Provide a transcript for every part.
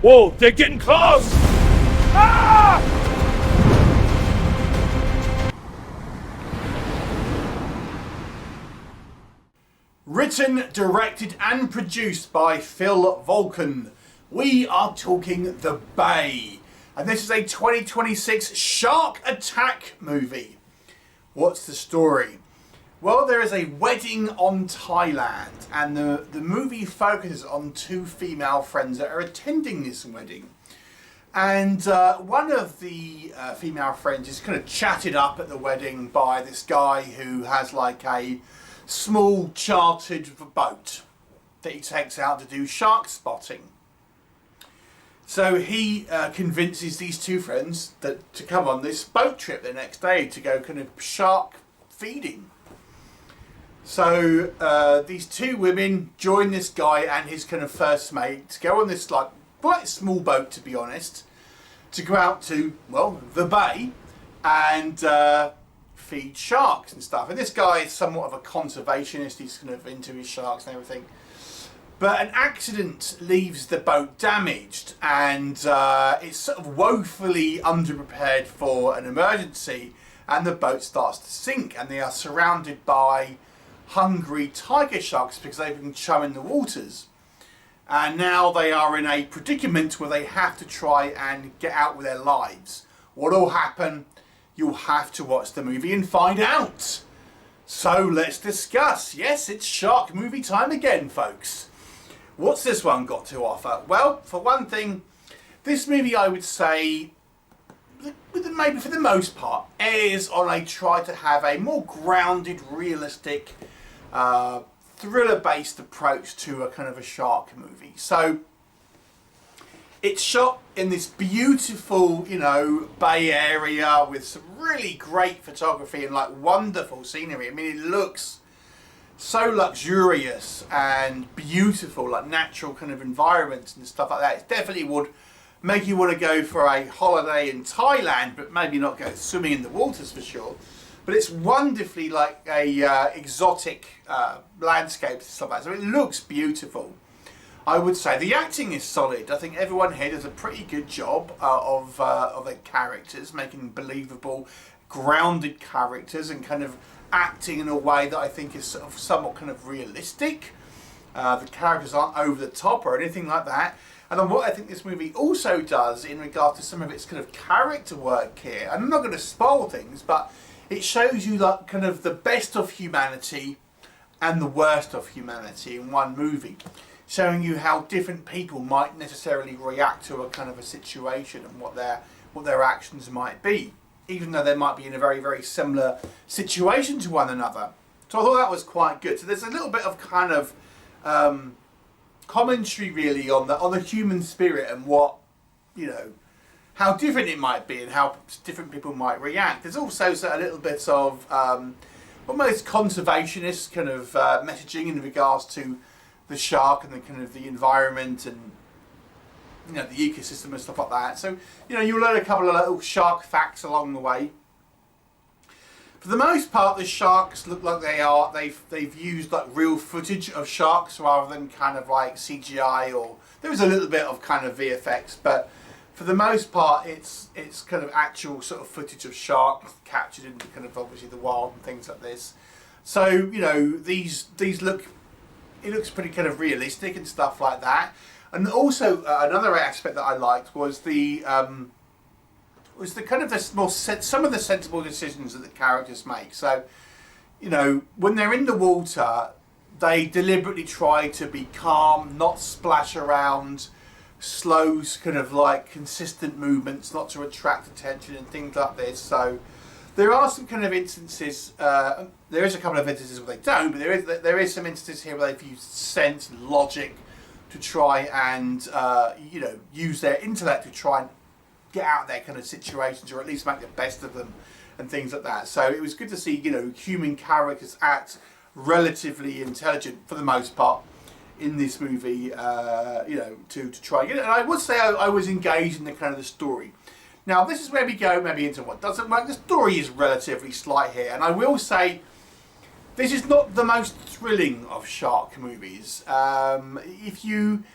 Whoa, they're getting close! Ah! Written, directed and produced by Phil Volkan. We are talking The Bay. And this is a 2026 shark attack movie. What's the story? Well, there is a wedding on Thailand, and the movie focuses on two female friends that are attending this wedding. And one of the female friends is kind of chatted up at the wedding by this guy who has like a small chartered boat that he takes out to do shark spotting. So he convinces these two friends to come on this boat trip the next day to go kind of shark feeding. So these two women join this guy and his kind of first mate to go on this like quite small boat, to be honest, to go out to, well, the bay and feed sharks and stuff. And this guy is somewhat of a conservationist. He's kind of into his sharks and everything. But an accident leaves the boat damaged, and it's sort of woefully underprepared for an emergency, and the boat starts to sink, and they are surrounded by hungry tiger sharks because they've been chumming the waters. And now they are in a predicament where they have to try and get out with their lives. What will happen? You'll have to watch the movie and find out. So let's discuss. Yes, it's shark movie time again, folks. What's this one got to offer? Well, for one thing, this movie, I would say, maybe for the most part, errs on a try to have a more grounded, realistic, thriller-based approach to a kind of a shark movie. So it's shot in this beautiful, you know, Bay Area with some really great photography and like wonderful scenery. I mean, it looks so luxurious and beautiful, like natural kind of environments and stuff like that. It definitely would make you want to go for a holiday in Thailand, but maybe not go swimming in the waters for sure. But it's wonderfully like a exotic landscape and stuff like that. So it looks beautiful. I would say the acting is solid. I think everyone here does a pretty good job of their characters, making believable, grounded characters and kind of acting in a way that I think is sort of somewhat kind of realistic. The characters aren't over the top or anything like that. And then what I think this movie also does in regard to some of its kind of character work here, and I'm not going to spoil things, but it shows you like kind of the best of humanity and the worst of humanity in one movie, showing you how different people might necessarily react to a kind of a situation and what their actions might be, even though they might be in a very, very similar situation to one another. So I thought that was quite good. So there's a little bit of kind of commentary really on the human spirit and what, you know, how different it might be and how different people might react. There's also a little bit of almost conservationist kind of messaging in regards to the shark and the kind of the environment and, you know, the ecosystem and stuff like that. So, you know, you'll learn a couple of little shark facts along the way. For the most part, the sharks look like they've used like real footage of sharks rather than kind of like CGI, or there is a little bit of kind of VFX, but for the most part, it's kind of actual sort of footage of sharks captured in kind of obviously the wild and things like this. So, you know, these look, it looks pretty kind of realistic and stuff like that. And also another aspect that I liked was the kind of some of the sensible decisions that the characters make. So, you know, when they're in the water, they deliberately try to be calm, not splash around, slow kind of like consistent movements, not to attract attention and things like this. So there are some kind of instances, there is a couple of instances where they don't, but there is some instances here where they've used sense and logic to try and you know, use their intellect to try and get out of their kind of situations, or at least make the best of them and things like that. So it was good to see, you know, human characters act relatively intelligent for the most part in this movie, you know, to try and get it. And I would say I was engaged in the kind of the story. Now this is where we go maybe into what doesn't work. The story is relatively slight here, and I will say this is not the most thrilling of shark movies. If you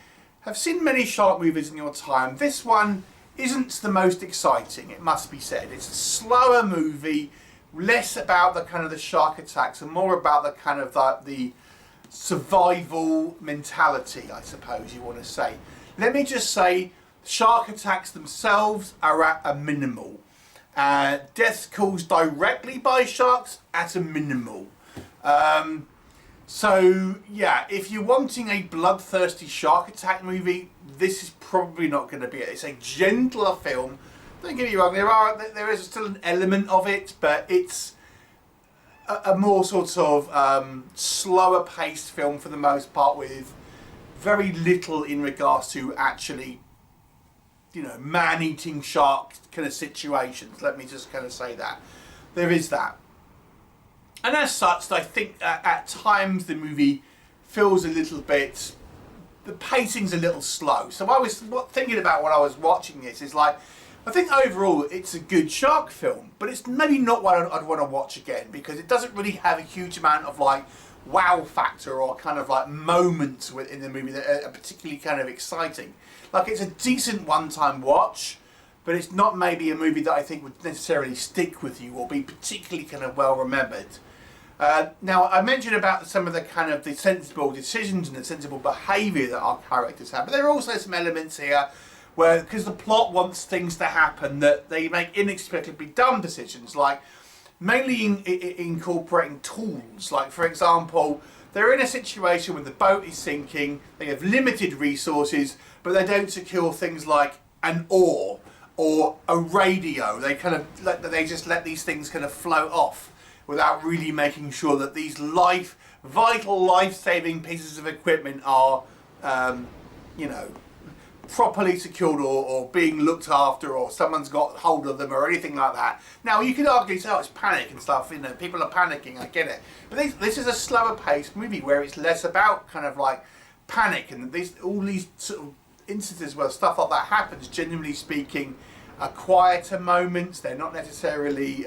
have seen many shark movies in your time. This one isn't the most exciting, it must be said. It's a slower movie, less about the kind of the shark attacks and more about the kind of the survival mentality, I suppose you want to say. Let me just say, shark attacks themselves are at a minimal. Deaths caused directly by sharks at a minimal. So yeah, if you're wanting a bloodthirsty shark attack movie, this is probably not going to be it. It's a gentler film. Don't get me wrong, there is still an element of it, but it's a more sort of slower paced film for the most part, with very little in regards to actually, you know, man-eating shark kind of situations. Let me just kind of say that. There is that. And as such, I think at times the movie feels a little bit, the pacing's a little slow. So I was thinking about when I was watching this, is like, I think overall it's a good shark film, but it's maybe not one I'd want to watch again, because it doesn't really have a huge amount of like wow factor or kind of like moments within the movie that are particularly kind of exciting. Like, it's a decent one-time watch, but it's not maybe a movie that I think would necessarily stick with you or be particularly kind of well remembered. Now, I mentioned about some of the kind of the sensible decisions and the sensible behaviour that our characters have, but there are also some elements here where, because the plot wants things to happen, that they make inexplicably dumb decisions, like mainly incorporating tools. Like, for example, they're in a situation where the boat is sinking, they have limited resources, but they don't secure things like an oar or a radio. They kind of they just let these things kind of float off without really making sure that these vital life-saving pieces of equipment are, you know, properly secured or being looked after, or someone's got hold of them or anything like that. Now, you could argue, oh, it's panic and stuff, you know, people are panicking, I get it. But this is a slower paced movie where it's less about kind of like panic, and all these sort of instances where stuff like that happens, generally speaking, are quieter moments. They're not necessarily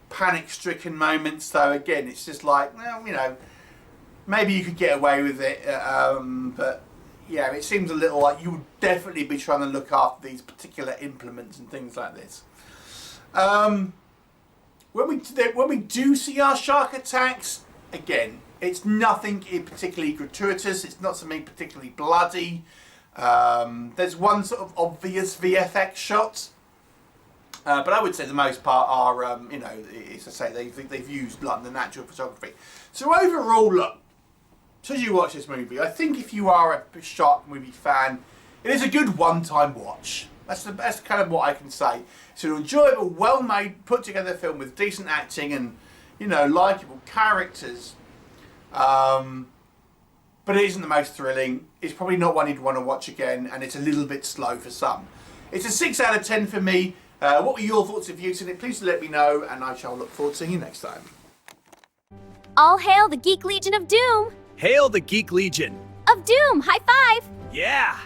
panic-stricken moments. So again, it's just like, well, you know, maybe you could get away with it, but yeah, it seems a little like you would definitely be trying to look after these particular implements and things like this. When we do see our shark attacks, again, it's nothing particularly gratuitous. It's not something particularly bloody. There's one sort of obvious VFX shot, but I would say the most part are, you know, as I say, they've used like the natural photography. So overall, look, should you watch this movie? I think if you are a shark movie fan, it is a good one-time watch. That's kind of what I can say. It's an enjoyable, well-made, put-together film with decent acting and, you know, likeable characters. But it isn't the most thrilling. It's probably not one you'd want to watch again, and it's a little bit slow for some. It's a 6 out of 10 for me. What were your thoughts if you've seen it? Please let me know, and I shall look forward to seeing you next time. All hail the Geek Legion of Doom! Hail the Geek Legion! Of Doom! High five! Yeah!